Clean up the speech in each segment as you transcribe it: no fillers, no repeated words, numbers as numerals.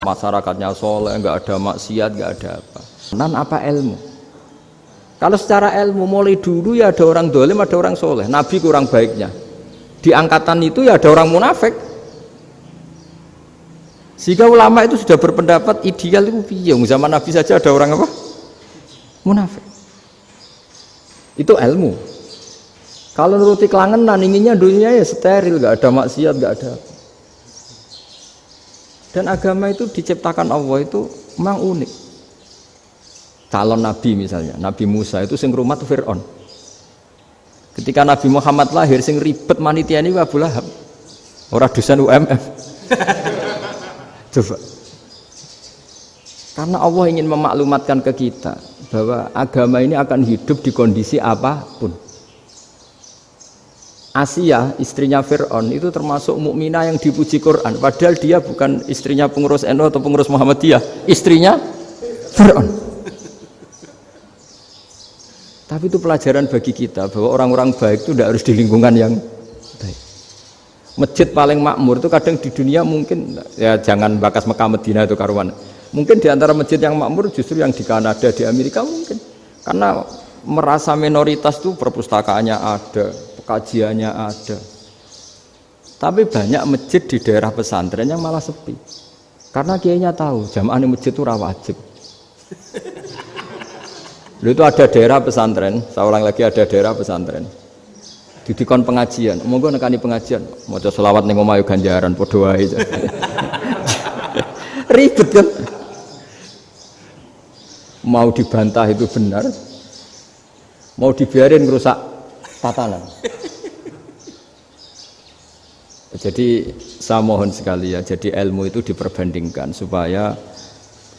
masyarakatnya soleh, nggak ada maksiat, nggak ada apa. Apa ilmu? Kalau secara ilmu mulai dulu ya ada orang dolim, ada orang soleh. Nabi kurang baiknya. Di angkatan itu ya ada orang munafik. Sehingga ulama itu sudah berpendapat ideal itu piye? Zaman Nabi saja ada orang apa? Munafik. Itu ilmu. Kalau nuruti kelangenan, inginnya dunia ya steril, nggak ada maksiat, nggak ada apa. Dan agama itu diciptakan Allah itu memang unik. Calon Nabi misalnya, Nabi Musa itu sing rumat Fir'aun. Ketika Nabi Muhammad lahir, sing ribet manitia ini Abu Lahab. Orang dosen UMF. Coba. Karena Allah ingin memaklumatkan ke kita bahwa agama ini akan hidup di kondisi apapun. Asia, istrinya Fir'aun itu termasuk mukminah yang dipuji Quran. Padahal dia bukan istrinya pengurus NU atau pengurus Muhammadiyah, istrinya Fir'aun. Tapi itu pelajaran bagi kita bahwa orang-orang baik itu tidak harus di lingkungan yang baik. Masjid paling makmur itu kadang di dunia mungkin ya jangan bakas Mekah Medina itu karuan. Mungkin di antara masjid yang makmur justru yang di Kanada, di Amerika mungkin. Karena merasa minoritas itu perpustakaannya ada, kajiannya ada. Tapi banyak masjid di daerah pesantren yang malah sepi. Karena kiainya tahu jamaah di masjid itu wajib. Lalu itu ada daerah pesantren, saya ulang lagi ada daerah pesantren. Didikon pengajian, monggo nekani pengajian, maca selawat ning omah ganjaran padha wae. Ribet kan? Mau dibantah itu benar, mau dibiarin merusak tatanan. Jadi saya mohon sekali ya, jadi ilmu itu diperbandingkan supaya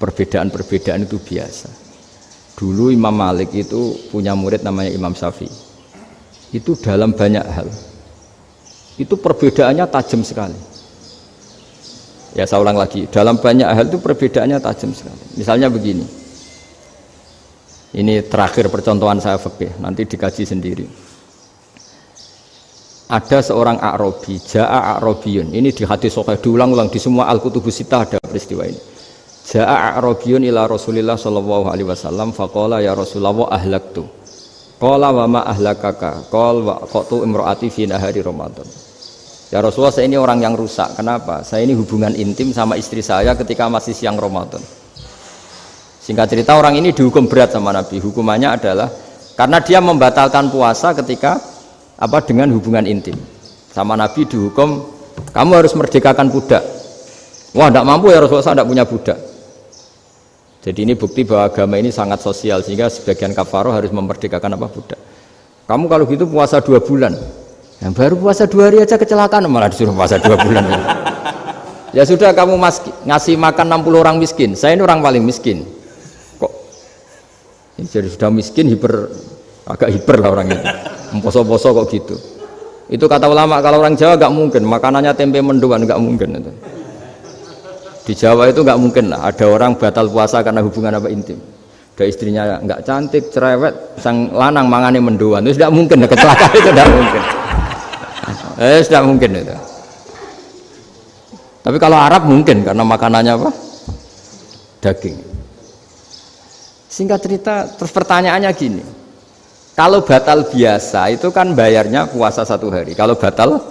perbedaan-perbedaan itu biasa. Dulu Imam Malik itu punya murid namanya Imam Syafi'i. Itu dalam banyak hal. Itu perbedaannya tajam sekali. Ya saya ulang lagi, dalam banyak hal itu perbedaannya tajam sekali. Misalnya begini. Ini terakhir percontohan saya fikih, nanti dikaji sendiri. Ada seorang A'rabi, Ja'a A'rabiyun. Ini di hadis sahih diulang-ulang di semua Al-Kutubus Sittah ada peristiwa ini. Ja'a A'rabiyun ila Rasulillah sallallahu alaihi wasallam faqala ya Rasulullah ahlaktu. Qala wa ma ahlakaka? Qala wa qatu imraati fi nahari Ramadan. Ya Rasulullah, saya ini orang yang rusak. Kenapa? Saya ini hubungan intim sama istri saya ketika masih siang Ramadan. Singkat cerita orang ini dihukum berat sama Nabi. Hukumannya adalah karena dia membatalkan puasa ketika dengan hubungan intim. Sama Nabi dihukum, kamu harus merdekakan budak. Wah, tidak mampu ya Rasulullah, saya tidak punya budak. Jadi ini bukti bahwa agama ini sangat sosial sehingga sebagian kafaroh harus memerdekakan budak. Kamu kalau gitu puasa 2 bulan, yang baru puasa 2 hari aja kecelakaan malah disuruh puasa 2 bulan. Ya sudah kamu ngasih makan 60 orang miskin, saya ini orang paling miskin. Kok jadi sudah miskin agak hiper lah orang itu, poso-poso kok gitu. Itu kata ulama kalau orang Jawa nggak mungkin makanannya tempe mendoan, nggak mungkin itu. Di Jawa itu nggak mungkin lah ada orang batal puasa karena hubungan intim. Ada istrinya nggak cantik, cerewet, sang lanang mangane mendoan, itu tidak mungkin, kecelakaan itu tidak mungkin. Tidak mungkin itu. Tapi kalau Arab mungkin karena makanannya daging. Singkat cerita, terus pertanyaannya gini, kalau batal biasa itu kan bayarnya puasa 1 hari. Kalau batal,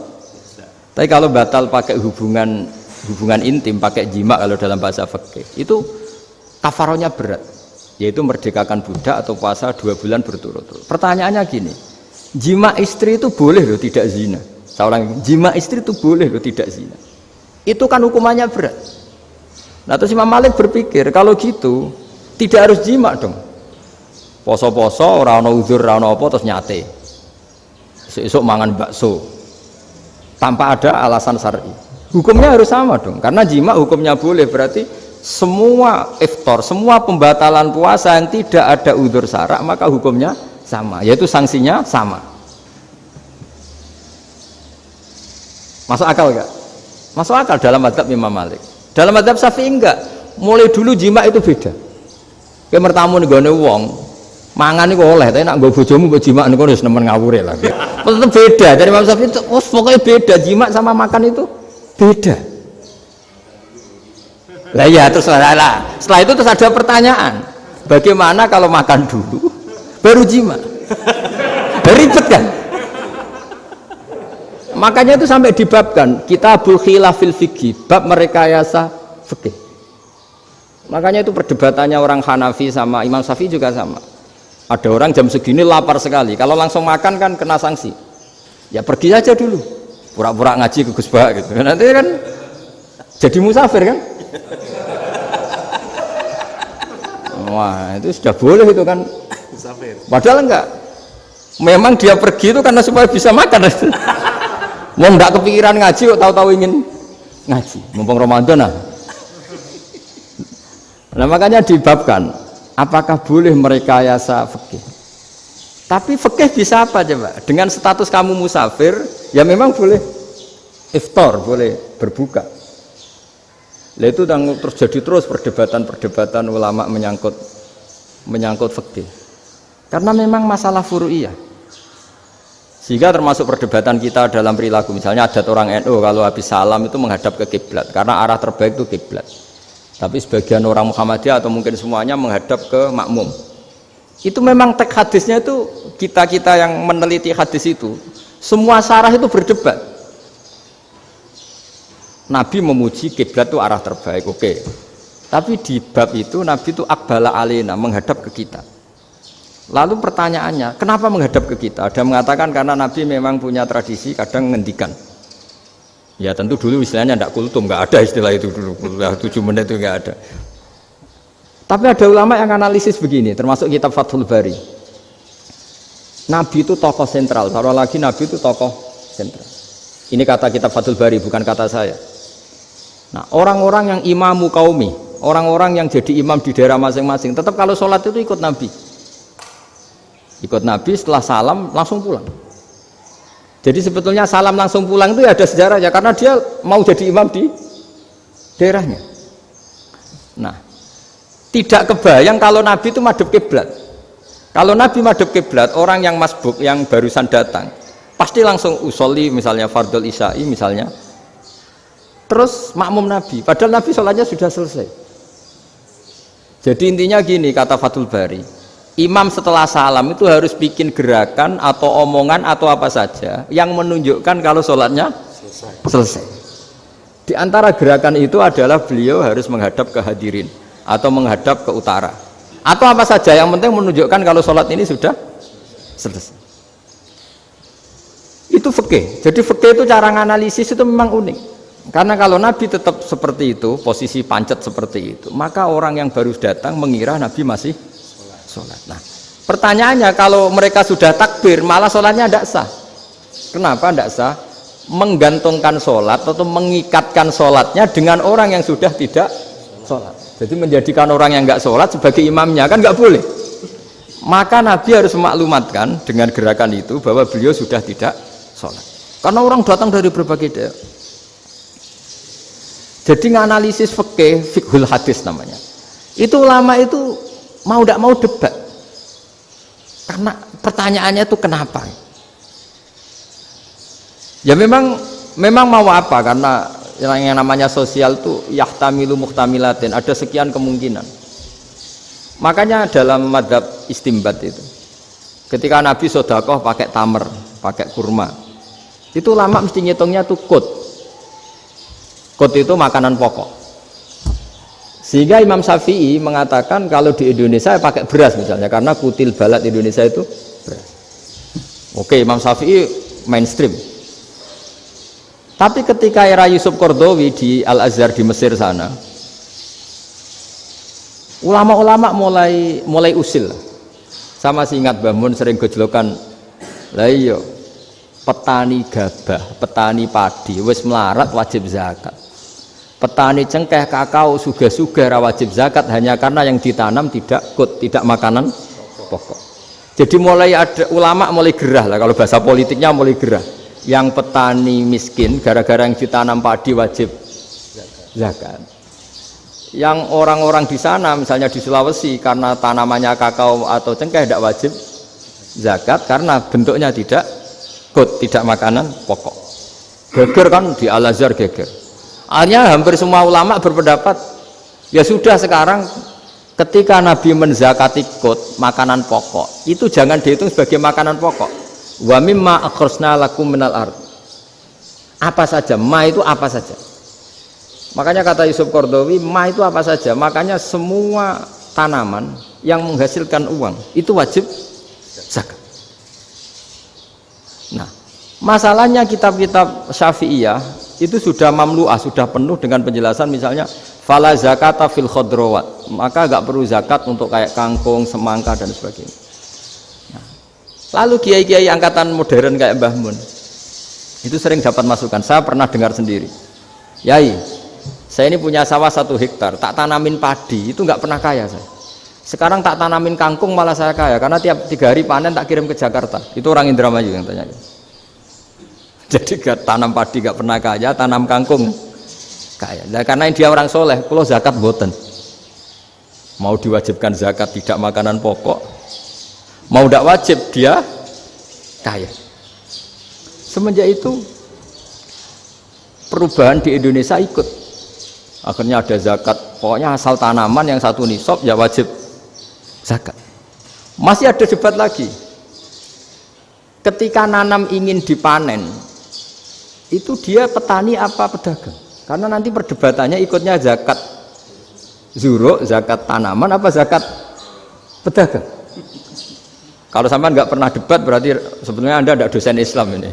tapi kalau batal pakai hubungan intim, pakai jima kalau dalam bahasa fikih itu kafarohnya berat, yaitu merdekakan budak atau puasa 2 bulan berturut-turut. Pertanyaannya gini, jima istri itu boleh loh tidak zina. Seorang jima istri itu boleh loh tidak zina. Itu kan hukumannya berat. Nah terus Imam Malik berpikir kalau gitu tidak harus jima dong. Poso-poso, ora ono uzur, ora ono apa terus nyate. Esuk mangan bakso tanpa ada alasan syar'i. Hukumnya harus sama dong, karena jima hukumnya boleh, berarti semua iftar, semua pembatalan puasa yang tidak ada udzur syara' maka hukumnya sama, yaitu sanksinya sama. Masuk akal enggak? Masuk akal dalam mazhab Imam Malik. Dalam mazhab Syafi'i enggak. Mulai dulu jima itu beda. Kayak mertamu nih gone wong, mangan iku oleh, tapi nak nggo bojomu mbok jima niku wis nemen ngawure lah. Tetep beda. Dari Imam Syafi'i itu pokoknya beda, jima sama makan itu beda. Lah ya terus lah. Setelah itu terus ada pertanyaan. Bagaimana kalau makan dulu baru jima? Ribet kan? Makanya itu sampai dibabkan Kitabul Khilafil Fiqhi, bab merekayasa fikih. Makanya itu perdebatannya orang Hanafi sama Imam Syafi'i juga sama. Ada orang jam segini lapar sekali, kalau langsung makan kan kena sanksi. Ya pergi aja dulu, pura-pura ngaji ke Gus Bah gitu. Nanti kan jadi musafir kan? Wah itu sudah boleh itu kan? Musafir. Padahal enggak. Memang dia pergi itu karena supaya bisa makan. Mau enggak kepikiran ngaji kok tahu-tahu ingin ngaji. Mumpung Ramadan nah. Nah makanya dibabkan apakah boleh merekayasa fikih. Tapi fikih bisa apa coba? Dengan status kamu musafir, ya memang boleh iftar, boleh berbuka. Lah itu terjadi terus perdebatan ulama menyangkut fikih. Karena memang masalah furu'iyah. Sehingga termasuk perdebatan kita dalam perilaku, misalnya adat orang NU kalau habis salam itu menghadap ke kiblat karena arah terbaik itu kiblat. Tapi sebagian orang Muhammadiyah atau mungkin semuanya menghadap ke makmum. Itu memang teks hadisnya itu kita yang meneliti hadis itu semua syarah itu berdebat. Nabi memuji kiblat itu arah terbaik, oke. Tapi di bab itu Nabi itu aqbala alaina, menghadap ke kita. Lalu pertanyaannya, kenapa menghadap ke kita? Ada mengatakan karena Nabi memang punya tradisi kadang ngendikan. Ya tentu dulu istilahnya tidak kultum, nggak ada istilah itu dulu, 7 menit itu nggak ada. Tapi ada ulama yang analisis begini, termasuk kitab Fathul Bari. Nabi itu tokoh sentral, taruh lagi Nabi itu tokoh sentral. Ini kata kitab Fathul Bari, bukan kata saya. Nah orang-orang yang imamu kaumi, orang-orang yang jadi imam di daerah masing-masing, tetap kalau sholat itu ikut Nabi. Ikut Nabi setelah salam langsung pulang. Jadi sebetulnya salam langsung pulang itu ya ada sejarahnya karena dia mau jadi imam di daerahnya. Nah, tidak kebayang kalau Nabi itu madhep kiblat. Kalau Nabi madhep kiblat, orang yang masbuk yang barusan datang pasti langsung usolli misalnya fardhu isya'i misalnya. Terus makmum Nabi, padahal Nabi sholatnya sudah selesai. Jadi intinya gini kata Fathul Bari, imam setelah salam itu harus bikin gerakan atau omongan atau apa saja yang menunjukkan kalau sholatnya selesai. Di antara gerakan itu adalah beliau harus menghadap ke hadirin atau menghadap ke utara atau apa saja yang penting menunjukkan kalau sholat ini sudah selesai. Itu fikih. Jadi fikih itu cara menganalisis itu memang unik. Karena kalau Nabi tetap seperti itu, posisi pancet seperti itu, maka orang yang baru datang mengira Nabi masih sholat. Nah, pertanyaannya kalau mereka sudah takbir, malah sholatnya tidak sah. Kenapa tidak sah? Menggantungkan sholat atau mengikatkan sholatnya dengan orang yang sudah tidak sholat. Jadi menjadikan orang yang nggak sholat sebagai imamnya kan nggak boleh. Maka Nabi harus memaklumatkan dengan gerakan itu bahwa beliau sudah tidak sholat. Karena orang datang dari berbagai daerah. Jadi nganalisis fikih, fiqhul hadis namanya. Itu ulama itu mau tidak mau debat. Karena pertanyaannya itu kenapa? Ya memang mau apa? Karena yang namanya sosial itu yahtamilu muhtamilatin, ada sekian kemungkinan. Makanya dalam madhab istimbat itu, ketika Nabi sodakoh pakai tamer, pakai kurma, itu ulama mesti ngitungnya tuh kut. Kut itu makanan pokok. Sehingga Imam Syafi'i mengatakan kalau di Indonesia pakai beras misalnya, karena kutil balad Indonesia itu beras. Oke, Imam Syafi'i mainstream. Tapi ketika era Yusuf Qaradawi di Al-Azhar di Mesir sana, ulama-ulama mulai usil. Sama sih ingat Mbah Mun sering gojlokan, lah iya petani gabah, petani padi wis melarat wajib zakat. Petani cengkeh, kakao, suga-suga wajib zakat hanya karena yang ditanam tidak tidak makanan pokok. Jadi mulai ada ulama mulai gerah lah, kalau bahasa politiknya mulai gerah. Yang petani miskin gara-gara yang ditanam padi wajib zakat. Yang orang-orang di sana misalnya di Sulawesi karena tanamannya kakao atau cengkeh tidak wajib zakat karena bentuknya tidak tidak makanan pokok. Geger kan di Al-Azhar geger. Akhirnya hampir semua ulama berpendapat Ya sudah, sekarang ketika Nabi menzakati qut, makanan pokok, itu jangan dihitung sebagai makanan pokok. Wa mimma akhrajna lakum minal ard. Apa saja, ma itu apa saja. Makanya kata Yusuf Qaradawi, ma itu apa saja. Makanya semua tanaman yang menghasilkan uang itu wajib zakat. Nah, masalahnya kitab-kitab Syafi'iyah itu sudah mamlu'ah, sudah penuh dengan penjelasan misalnya fala zakata fil khadrawat, maka enggak perlu zakat untuk kayak kangkung, semangka dan sebagainya. Nah, lalu kiai-kiai angkatan modern kayak Mbah Mun itu sering dapat masukan. Saya pernah dengar sendiri, Yai, saya ini punya sawah 1 hektar, tak tanamin padi, itu enggak pernah kaya saya. Sekarang tak tanamin kangkung malah saya kaya, karena tiap 3 hari panen tak kirim ke Jakarta. Itu orang Indramayu yang tanya. Jadi tanam padi gak pernah kaya, tanam kangkung kaya. Nah, karena dia orang soleh, kalau zakat boten. Mau diwajibkan zakat tidak makanan pokok, mau tidak wajib dia kaya. Semenjak itu perubahan di Indonesia ikut. Akhirnya ada zakat, pokoknya asal tanaman yang 1 nisab ya wajib zakat. Masih ada debat lagi. Ketika nanam ingin dipanen, itu dia petani apa pedagang? Karena nanti perdebatannya ikutnya zakat zuruk, zakat tanaman apa zakat pedagang. Kalau sampean nggak pernah debat berarti sebetulnya Anda tidak dosen Islam ini.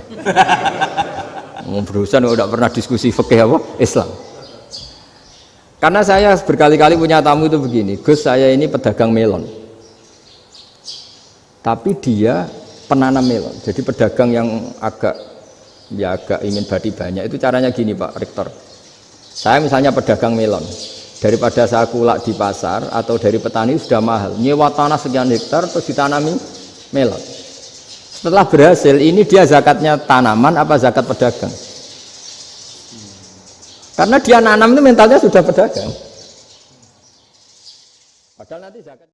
Berusaha nggak pernah diskusi fikih apa Islam. Karena saya berkali-kali punya tamu itu begini, Gus, saya ini pedagang melon, tapi dia penanam melon, jadi pedagang yang agak ingin badi banyak. Itu caranya gini Pak Rektor, saya misalnya pedagang melon, daripada saya kulak di pasar atau dari petani sudah mahal, nyewa tanah sekian hektar terus ditanami melon. Setelah berhasil, ini dia zakatnya tanaman apa zakat pedagang? Karena dia nanam itu mentalnya sudah pedagang, padahal nanti zakat